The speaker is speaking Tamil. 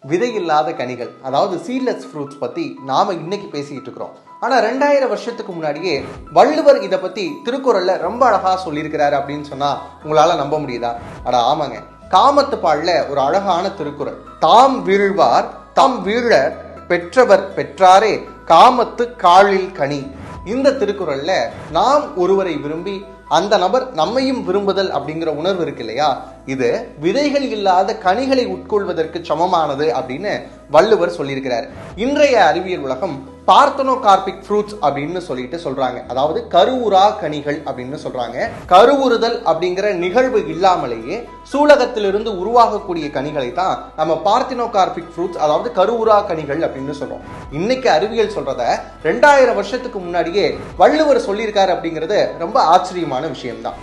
விதை இல்லாத கனிகள், அதாவது சீட்லெஸ் ஃப்ரூட்ஸ் பத்தி நாம இன்னைக்கு பேசிட்டு இருக்கிறோம். ஆனா 2000 வருஷத்துக்கு முன்னாடியே வள்ளுவர் இதை பத்தி திருக்குறள்ல ரொம்ப அழகா சொல்லியிருக்கிறாரு அப்படின்னு சொன்னா உங்களால நம்ப முடியுதா? அட ஆமாங்க, காமத்து பாடல ஒரு அழகான திருக்குறள். தாம் வீழ்வார் தாம் வீழர் பெற்றவர் பெற்றாரே காமத்து காழில் கனி. இந்த திருக்குறள்ல நாம் ஒருவரை விரும்பி அந்த நபர் நம்மையும் விரும்புதல் அப்படிங்கிற உணர்வு இருக்கு இல்லையா, இது விதைகள் இல்லாத கனிகளை உட்கொள்வதற்கு சமமானது அப்படின்னு வள்ளுவர் சொல்லியிருக்கிறார். இன்றைய அறிவியல் உலகம் பார்த்தனோகார்பிக் ஃப்ரூட்ஸ் அப்படின்னு சொல்றாங்க. அதாவது கருவுறா கனிகள் அப்படின்னு சொல்றாங்க. கருவுறுதல் அப்படிங்கிற நிகழ்வு இல்லாமலேயே சூலகத்திலிருந்து உருவாகக்கூடிய கனிகளை தான் நம்ம பார்த்தனோகார்பிக் ஃப்ரூட்ஸ், அதாவது கருவுறா கனிகள் அப்படின்னு சொல்றோம். இன்னைக்கு அறிவியல் சொல்றத 2000 வருஷத்துக்கு முன்னாடியே வள்ளுவர் சொல்லியிருக்காரு அப்படிங்கிறது ரொம்ப ஆச்சரியமான விஷயம்தான்.